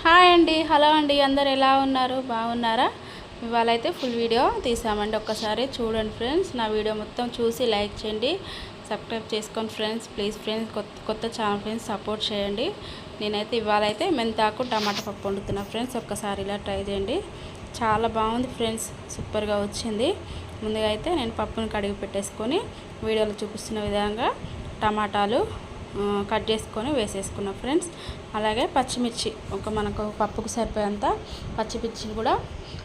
Hi అండి, hello అండి, అందరు ఎలా ఉన్నారు? బాగున్నారా? ఇవాళ అయితే ఫుల్ వీడియో తీసామండి. ఒక్కసారి చూడండి ఫ్రెండ్స్. నా వీడియో మొత్తం చూసి లైక్ చేయండి, సబ్స్క్రైబ్ చేసుకోండి ఫ్రెండ్స్. ప్లీజ్ ఫ్రెండ్స్, కొత్త ఛానల్ ఫ్రెండ్స్ సపోర్ట్ చేయండి. నేనైతే ఇవాళ అయితే మెంతాకు టమాటా పప్పు వండుతున్నా ఫ్రెండ్స్. ఒక్కసారి ఇలా ట్రై చేయండి, చాలా బాగుంది ఫ్రెండ్స్, సూపర్గా వచ్చింది. ముందుగా అయితే నేను పప్పును కడిగి పెట్టేసుకొని వీడియోలో చూపిస్తున్న విధంగా టమాటాలు కట్ చేసుకొని వేసేసుకున్నా ఫ్రెండ్స్. అలాగే పచ్చిమిర్చి మనకు పప్పుకు సరిపోయేంత పచ్చిమిర్చిని కూడా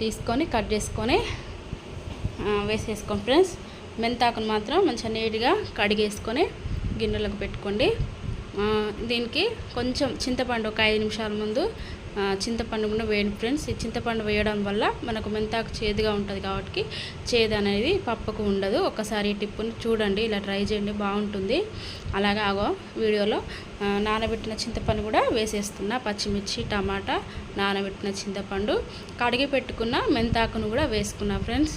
తీసుకొని కట్ చేసుకొని వేసేసుకోండి ఫ్రెండ్స్. మెంతాకును మాత్రం మంచిగా నీట్గా కడిగేసుకొని గిన్నెలకు పెట్టుకోండి. దీనికి కొంచెం చింతపండు ఒక 5 నిమిషాల ముందు చింతపండు కూడా వేయండి ఫ్రెండ్స్. ఈ చింతపండు వేయడం వల్ల మనకు మెంతాకు చేదుగా ఉంటుంది కాబట్టి చేదు అనేది పప్పుకు ఉండదు. ఒకసారి ఈ టిప్పుని చూడండి, ఇలా ట్రై చేయండి, బాగుంటుంది. అలాగే వీడియోలో నానబెట్టిన చింతపండు కూడా వేసేస్తున్నా. పచ్చిమిర్చి, టమాటా, నానబెట్టిన చింతపండు, కడిగి పెట్టుకున్న మెంతాకును కూడా వేసుకున్నా ఫ్రెండ్స్.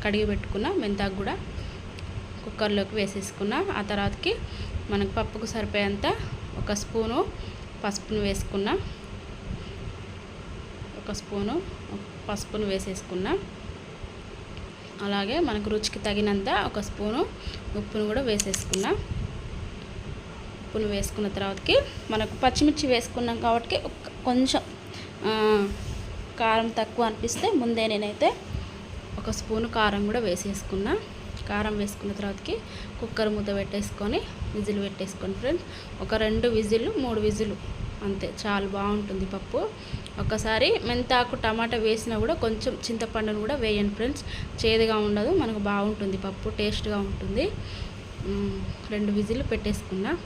కడిగి పెట్టుకున్న మెంతాకు కూడా కుక్కర్లోకి వేసేసుకున్నా. ఆ తర్వాతకి మనకు పప్పుకు సరిపోయేంత ఒక స్పూను పసుపును వేసుకున్నా. ఒక స్పూను పసుపును వేసేసుకున్నా. అలాగే మనకు రుచికి తగినంత ఒక స్పూను ఉప్పును కూడా వేసేసుకున్నా. ఉప్పును వేసుకున్న తర్వాతకి మనకు పచ్చిమిర్చి వేసుకున్నాం కాబట్టి కొంచెం కారం తక్కువ అనిపిస్తే ముందే నేనైతే ఒక స్పూను కారం కూడా వేసేసుకున్నా. కారం వేసుకున్న తర్వాతకి కుక్కర్ మూత పెట్టేసుకొని విజిల్ పెట్టేసుకోండి ఫ్రెండ్స్. ఒక 2 విజిల్లు 3 విజిల్లు అంతే, చాలా బాగుంటుంది పప్పు. ఒకసారి మెంతాకు టమాటా వేసినా కూడా కొంచెం చింతపండును కూడా వేయండి ఫ్రెండ్స్, చేదుగా ఉండదు, మనకు బాగుంటుంది పప్పు, టేస్ట్గా ఉంటుంది. 2 విజిల్లు పెట్టేసుకున్న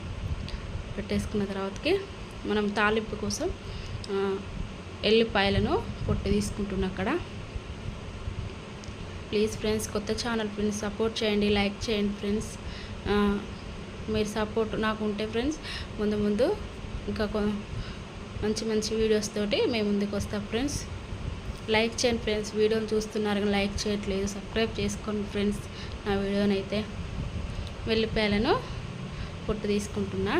తర్వాతకి మనం తాలింపు కోసం ఎల్లిపాయలను పొట్టు తీసుకుంటున్నా అక్కడ. ప్లీజ్ ఫ్రెండ్స్, కొత్త ఛానల్ ఫ్రెండ్స్ సపోర్ట్ చేయండి, లైక్ చేయండి ఫ్రెండ్స్. మీరు సపోర్ట్ నాకు ఉంటే ఫ్రెండ్స్ ముందు ఇంకా మంచి వీడియోస్ తోటి మేము ముందుకు వస్తాం ఫ్రెండ్స్. లైక్ చేయండి ఫ్రెండ్స్. వీడియోని చూస్తున్నారు కానీ లైక్ చేయట్లేదు, సబ్స్క్రైబ్ చేసుకోండి ఫ్రెండ్స్ నా వీడియోని అయితే. వెల్లిపాయలను పొట్టు తీసుకుంటున్నా.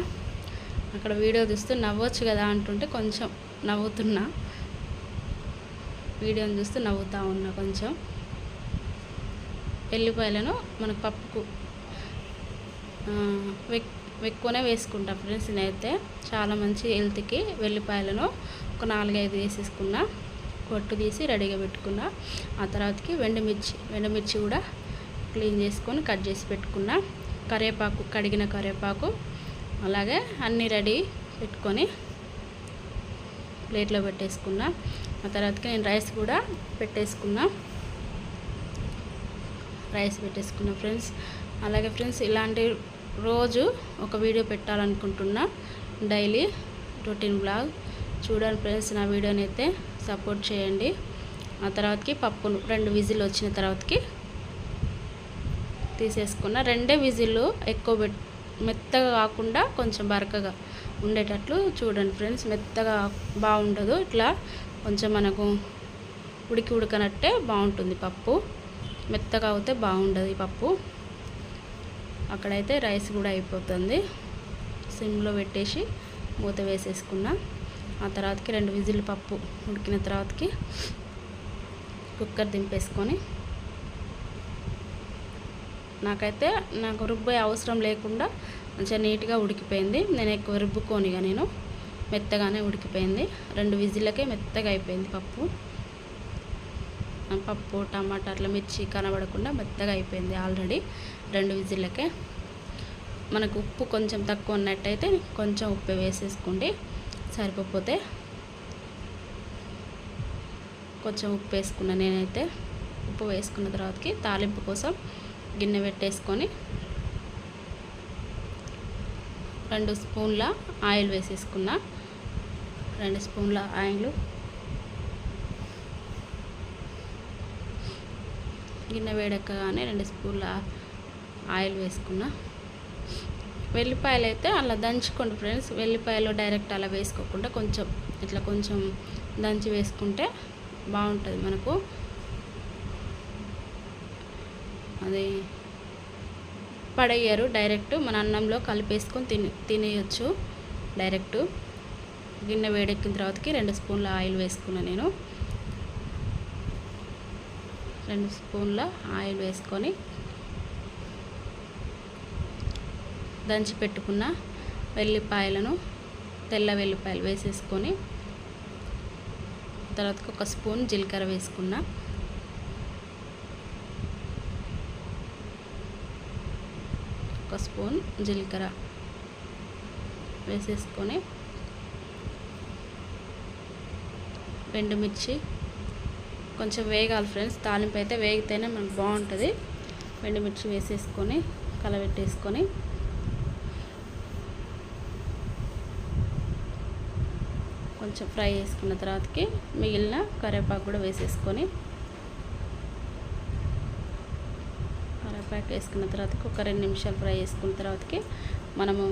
అక్కడ వీడియో చూస్తూ నవ్వచ్చు కదా అంటుంటే కొంచెం నవ్వుతున్నా, వీడియోని చూస్తూ నవ్వుతూ ఉన్నా. కొంచెం ఎల్లిపాయలను మనకు పప్పుకు ఎక్కువనే వేసుకుంటా ఫ్రెండ్స్. నేనైతే చాలా మంచి హెల్త్కి వెల్లిపాయలను ఒక 4-5 వేసేసుకున్నా. పొట్టు తీసి రెడీగా పెట్టుకున్నా. ఆ తర్వాతకి వెండిమిర్చి కూడా క్లీన్ చేసుకొని కట్ చేసి పెట్టుకున్నా. కరివేపాకు, కడిగిన కరివేపాకు, అలాగే అన్నీ రెడీ పెట్టుకొని ప్లేట్లో పెట్టేసుకున్నా. ఆ తర్వాతకి నేను రైస్ కూడా పెట్టేసుకున్నా ఫ్రెండ్స్. అలాగే ఫ్రెండ్స్, ఇలాంటి రోజు ఒక వీడియో పెట్టాలనుకుంటున్నా, డైలీ రొటీన్ బ్లాగ్. చూడండి ఫ్రెండ్స్, నా వీడియోని అయితే సపోర్ట్ చేయండి. ఆ తర్వాతకి పప్పును 2 విజిల్ వచ్చిన తర్వాతకి తీసేసుకున్న. 2 విజిల్లు ఎక్కువ మెత్తగా కాకుండా కొంచెం బరకగా ఉండేటట్లు చూడండి ఫ్రెండ్స్. మెత్తగా బాగుండదు, ఇట్లా కొంచెం మనకు ఉడకనట్టే బాగుంటుంది పప్పు. మెత్తగా అవుతే బాగుండదు ఈ పప్పు. అక్కడైతే రైస్ కూడా అయిపోతుంది. సిమ్లో పెట్టేసి మూత వేసేసుకున్నా. ఆ తర్వాతకి 2 విజిల్ పప్పు ఉడికిన తర్వాతకి కుక్కర్ దింపేసుకొని, నాకు రుబ్బే అవసరం లేకుండా మంచిగా నీట్గా ఉడికిపోయింది. నేను ఎక్కువ రుబ్బుకోనిగా, నేను మెత్తగానే ఉడికిపోయింది. 2 విజిల్లకే మెత్తగా అయిపోయింది పప్పు. టమాటా అట్లా మిర్చి కనబడకుండా మెత్తగా అయిపోయింది ఆల్రెడీ 2 విజిల్లకే. మనకు ఉప్పు కొంచెం తక్కువ ఉన్నట్టయితే కొంచెం ఉప్పు వేసేసుకోండి, సరిపోతే కొంచెం ఉప్పు వేసుకున్నా నేనైతే. ఉప్పు వేసుకున్న తర్వాతకి తాలింపు కోసం గిన్నె పెట్టేసుకొని 2 స్పూన్ల ఆయిల్ వేసేసుకున్నా. 2 స్పూన్ల ఆయిల్ గిన్నె వేడెక్కగానే 2 స్పూన్ల ఆయిల్ వేసుకున్నా. వెల్లిపాయలు అయితే అలా దంచుకోండి ఫ్రెండ్స్. వెల్లిపాయలు డైరెక్ట్ అలా వేసుకోకుండా కొంచెం దంచి వేసుకుంటే బాగుంటుంది మనకు. అది పడేయరు, డైరెక్ట్ మన అన్నంలో కలిపేసుకొని తినేయచ్చు డైరెక్ట్. గిన్నె వేడెక్కిన తర్వాతకి 2 స్పూన్ల ఆయిల్ వేసుకున్నాను నేను. 2 స్పూన్ల ఆయిల్ వేసుకొని దంచి పెట్టుకున్న వెల్లిపాయలను, తెల్ల వెల్లిపాయలు వేసేసుకొని తర్వాత 1 స్పూన్ జీలకర్ర వేసుకున్నా. ఒక స్పూన్ జీలకర్ర వేసేసుకొని ఎండుమిర్చి కొంచెం వేగాలి ఫ్రెండ్స్. తాలింపు అయితే వేగితేనే మనకు బాగుంటుంది. ఎండుమిర్చి వేసేసుకొని కలబెట్టేసుకొని కొంచెం ఫ్రై చేసుకున్న తర్వాతకి మిగిలిన కరివేపాకు కూడా వేసేసుకొని కరివేపాకు వేసుకున్న తర్వాతకి ఒక 2 నిమిషాలు ఫ్రై చేసుకున్న తర్వాతకి మనము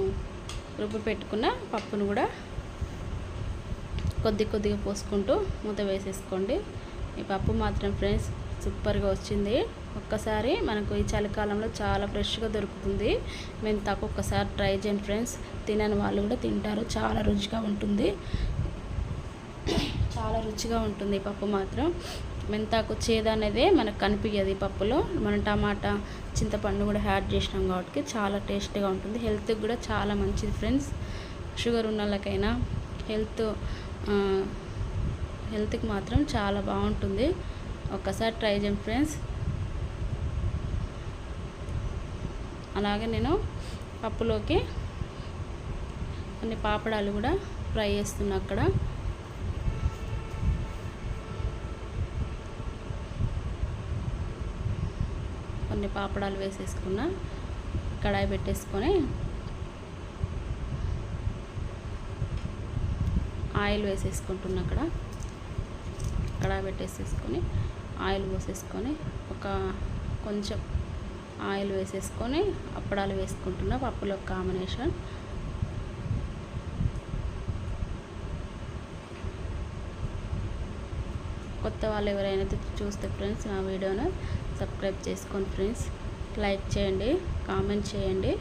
రుబ్బి పెట్టుకున్న పప్పును కూడా కొద్దిగా పోసుకుంటూ మూత వేసేసుకోండి. ఈ పప్పు మాత్రం ఫ్రెండ్స్ సూపర్గా వచ్చింది. ఒక్కసారి మనకు ఈ చలికాలంలో చాలా ఫ్రెష్గా దొరుకుతుంది. మెంతాకు ఒక్కసారి ట్రై చేయండి ఫ్రెండ్స్. తినని వాళ్ళు కూడా తింటారు. చాలా రుచిగా ఉంటుంది. చాలా రుచిగా ఉంటుంది ఈ పప్పు మాత్రం. మెంతాకు చేదు అనేది మనకు కనిపించదు ఈ పప్పులో. మనం టమాటా, చింతపండు కూడా యాడ్ చేసినాం కాబట్టి చాలా టేస్ట్గా ఉంటుంది. హెల్త్కి కూడా చాలా మంచిది ఫ్రెండ్స్. షుగర్ ఉన్న వాళ్ళకైనా హెల్త్కి మాత్రం చాలా బాగుంటుంది. ఒక్కసారి ట్రై చేయండి ఫ్రెండ్స్. అలాగే నేను పప్పులోకి కొన్ని పాపడాలు కూడా ఫ్రై చేస్తున్నా. అక్కడ కొన్ని పాపడాలు వేసేసుకున్నా. కడాయి పెట్టేసుకొని ఆయిల్ వేసేసుకుంటున్నా. అక్కడ కడాయి పెట్టేసేసుకొని ఆయిల్ పోసేసుకొని కొంచెం ఆయిల్ వేసేసుకొని అప్పడాలు వేసుకుంటున్నా. పప్పులో కాంబినేషన్ కొత్త వాళ్ళు ఎవరైనా చూస్తే ఫ్రెండ్స్ నా వీడియోను సబ్స్క్రైబ్ చేసుకోండి ఫ్రెండ్స్. లైక్ చేయండి, కామెంట్ చేయండి.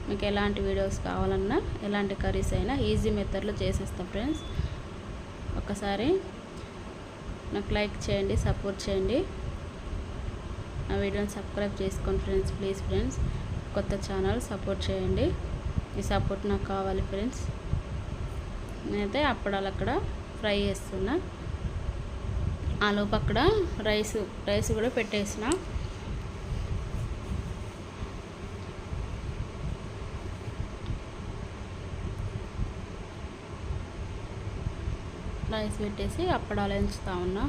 మీకు ఎలాంటి వీడియోస్ కావాలన్నా, ఎలాంటి కర్రీస్ అయినా ఈజీ మెథడ్లో చేసేస్తాం ఫ్రెండ్స్. ఒకసారి నాకు లైక్ చేయండి, సపోర్ట్ చేయండి. నా వీడియోని సబ్స్క్రైబ్ చేసుకోండి ఫ్రెండ్స్. ప్లీజ్ ఫ్రెండ్స్, కొత్త ఛానల్ సపోర్ట్ చేయండి. ఈ సపోర్ట్ నాకు కావాలి ఫ్రెండ్స్. నేనైతే అప్పడాలు అక్కడ ఫ్రై చేస్తున్నా. ఆలోపు అక్కడ రైస్ కూడా పెట్టేసిన. రైస్ పెట్టేసి అప్పడాలు ఎంచుతా ఉన్నా.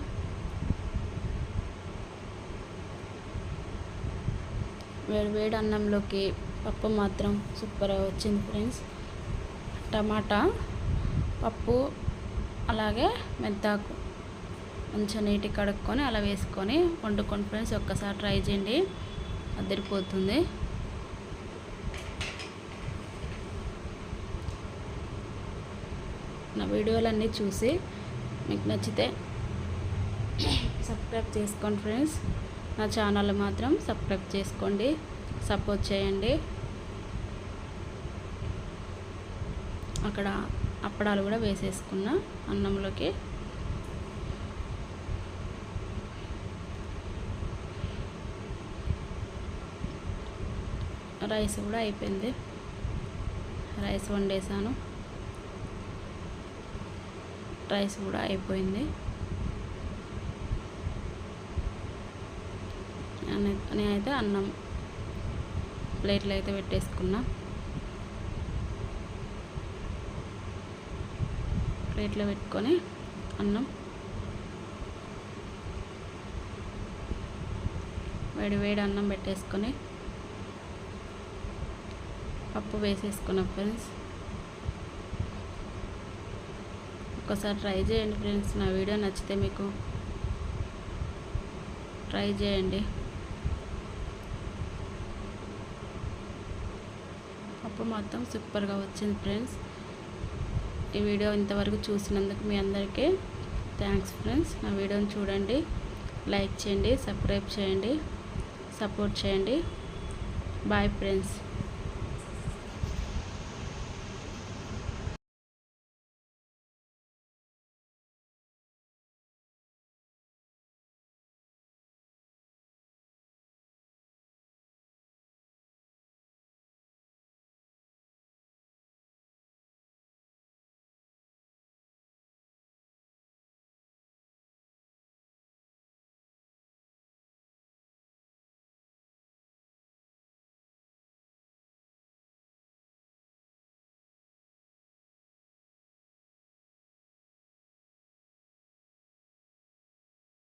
వేడి అన్నంలోకి పప్పు మాత్రం సూపర్గా వచ్చింది ఫ్రెండ్స్. టమాటా పప్పు అలాగే మెంతాకు కొంచెం నీటి కడుక్కొని అలా వేసుకొని వండుకొని ఫ్రెండ్స్. ఒక్కసారి ట్రై చేయండి, అదిరిపోతుంది. నా వీడియోలన్నీ చూసి మీకు నచ్చితే సబ్స్క్రైబ్ చేసుకోండి ఫ్రెండ్స్. నా ఛానల్ మాత్రం సబ్స్క్రైబ్ చేసుకోండి, సపోర్ట్ చేయండి. అక్కడ అప్పడాలు కూడా వేసేసుకున్నా అన్నంలోకి. రైస్ కూడా అయిపోయింది. రైస్ వండేసాను. రైస్ కూడా అయిపోయింది. నేనైతే అన్నం ప్లేట్లో అయితే పెట్టేసుకున్నా. ప్లేట్లో పెట్టుకొని అన్నం వేడి అన్నం పెట్టేసుకొని పప్పు వేసేసుకున్నా ఫ్రెండ్స్. ఒకసారి ట్రై చేయండి ఫ్రెండ్స్. నా వీడియో నచ్చితే మీకు ట్రై చేయండి. పప్పు మొత్తం సూపర్గా వచ్చింది ఫ్రెండ్స్. ఈ వీడియో ఇంతవరకు చూసినందుకు మీ అందరికీ థ్యాంక్స్ ఫ్రెండ్స్. నా వీడియోని చూడండి, లైక్ చేయండి, సబ్స్క్రైబ్ చేయండి, సపోర్ట్ చేయండి. Bye friends.